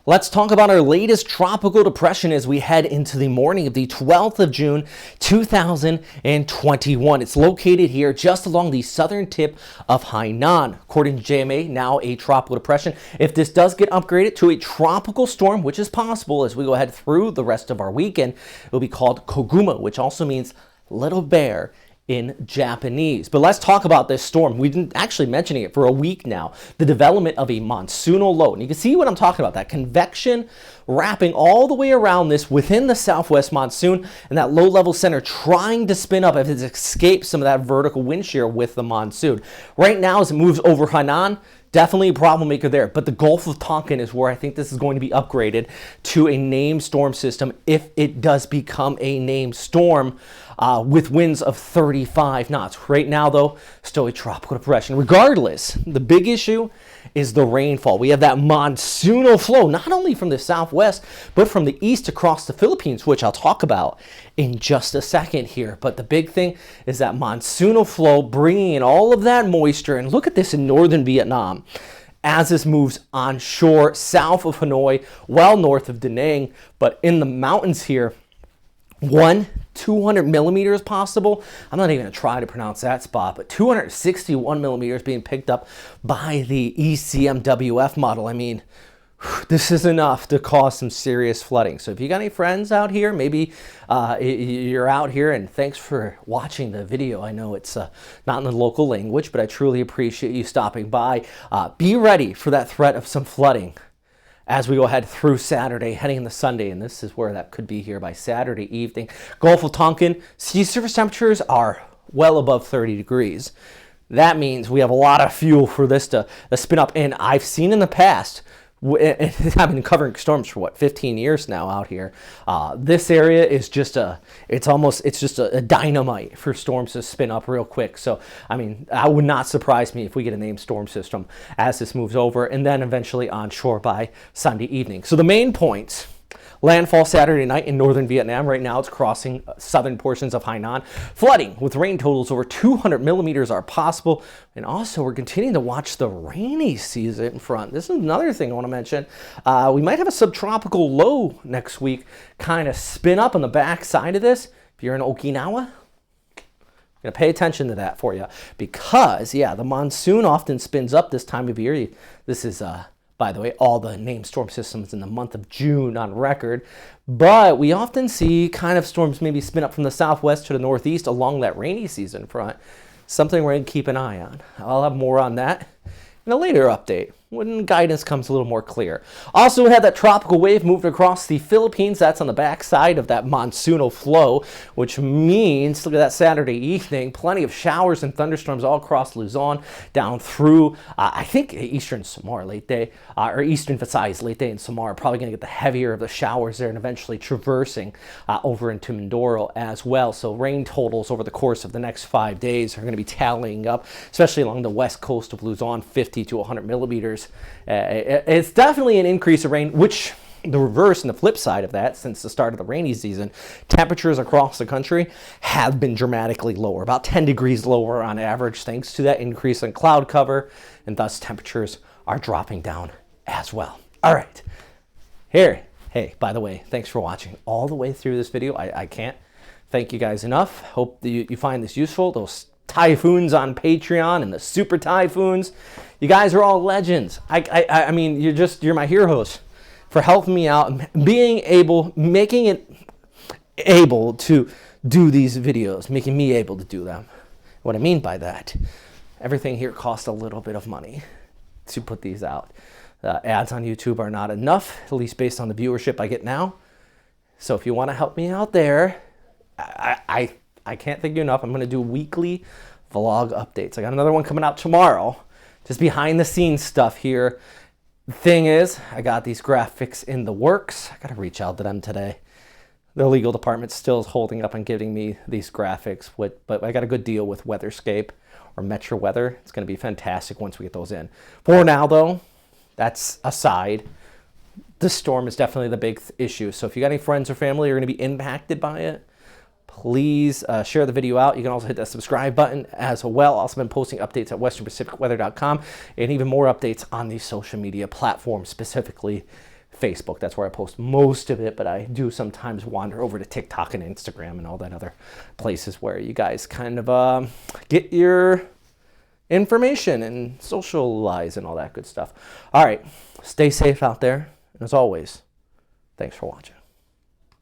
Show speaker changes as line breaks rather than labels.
Let's talk about our latest tropical depression as we head into the morning of the 12th of June, 2021. It's located here just along the southern tip of Hainan. According to JMA, now a tropical depression. If this does get upgraded to a tropical storm, which is possible as we go ahead through the rest of our weekend, it will be called Koguma, which also means little bear in Japanese. But let's talk about this storm. We've been actually mentioning it for a week now. The development of a monsoonal low. And you can see what I'm talking about. That convection wrapping all the way around this within the southwest monsoon, and that low-level center trying to spin up as it escapes some of that vertical wind shear with the monsoon. Right now, as it moves over Hainan, definitely a problem maker there. But the Gulf of Tonkin is where I think this is going to be upgraded to a named storm system if it does become a named storm with winds of 35 knots. Right now, though, still a tropical depression. Regardless, the big issue is the rainfall. We have that monsoonal flow, not only from the southwest, but from the east across the Philippines, which I'll talk about in just a second here. But the big thing is that monsoonal flow bringing in all of that moisture. And look at this in northern Vietnam as this moves onshore south of Hanoi, well north of Da Nang, but in the mountains here, 200 millimeters possible. I'm not even going to try to pronounce that spot, but 261 millimeters being picked up by the ECMWF model. I mean, this is enough to cause some serious flooding. So if you got any friends out here, maybe you're out here, and thanks for watching the video. I know it's not in the local language, but I truly appreciate you stopping by. Be ready for that threat of some flooding as we go ahead through Saturday, heading into Sunday, and this is where that could be here by Saturday evening. Gulf of Tonkin, sea surface temperatures are well above 30 degrees. That means we have a lot of fuel for this to spin up, and I've seen in the past, I've been covering storms for 15 years now out here. This area is just it's just a dynamite for storms to spin up real quick. So, I mean, I would not surprise me if we get a named storm system as this moves over and then eventually onshore by Sunday evening. So the main points: landfall Saturday night in northern Vietnam. Right now it's crossing southern portions of Hainan. Flooding with rain totals over 200 millimeters are possible. And also we're continuing to watch the rainy season in front. This is another thing I want to mention. We might have a subtropical low next week kind of spin up on the back side of this. If you're in Okinawa, I'm going to pay attention to that for you. Because, yeah, the monsoon often spins up this time of year. This is by the way, all the named storm systems in the month of June on record. But we often see kind of storms maybe spin up from the southwest to the northeast along that rainy season front. Something we're going to keep an eye on. I'll have more on that in a later update when guidance comes a little more clear. Also, we had that tropical wave moving across the Philippines. That's on the backside of that monsoonal flow, which means, look at that Saturday evening, plenty of showers and thunderstorms all across Luzon, down through, I think, eastern Samar late day, or eastern Visayas late day in Samar. Probably going to get the heavier of the showers there and eventually traversing over into Mindoro as well. So rain totals over the course of the next 5 days are going to be tallying up, especially along the west coast of Luzon, 50 to 100 millimeters. It's definitely an increase of rain, which the reverse and the flip side of that, since the start of the rainy season, temperatures across the country have been dramatically lower, about 10 degrees lower on average, thanks to that increase in cloud cover, and thus temperatures are dropping down as well. All right, here, hey, by the way, thanks for watching all the way through this video. I can't thank you guys enough. Hope that you find this useful. Those typhoons on Patreon and the super typhoons, you guys are all legends. I mean, you're my heroes for helping me out and making it able to do these videos, making me able to do them. What I mean by that, everything here costs a little bit of money to put these out. Ads on YouTube are not enough, at least based on the viewership I get now. So if you want to help me out there, I can't thank you enough. I'm going to do weekly vlog updates. I got another one coming out tomorrow. Just behind the scenes stuff here. The thing is, I got these graphics in the works. I got to reach out to them today. The legal department still is holding up on giving me these graphics, but I got a good deal with Weatherscape or Metro Weather. It's going to be fantastic once we get those in. For now, though, that's aside. The storm is definitely the big issue. So if you got any friends or family who are going to be impacted by it, please share the video out. You can also hit that subscribe button as well. I've also been posting updates at westernpacificweather.com and even more updates on these social media platforms, specifically Facebook. That's where I post most of it, but I do sometimes wander over to TikTok and Instagram and all that other places where you guys kind of get your information and socialize and all that good stuff. All right, stay safe out there. And as always, thanks for watching.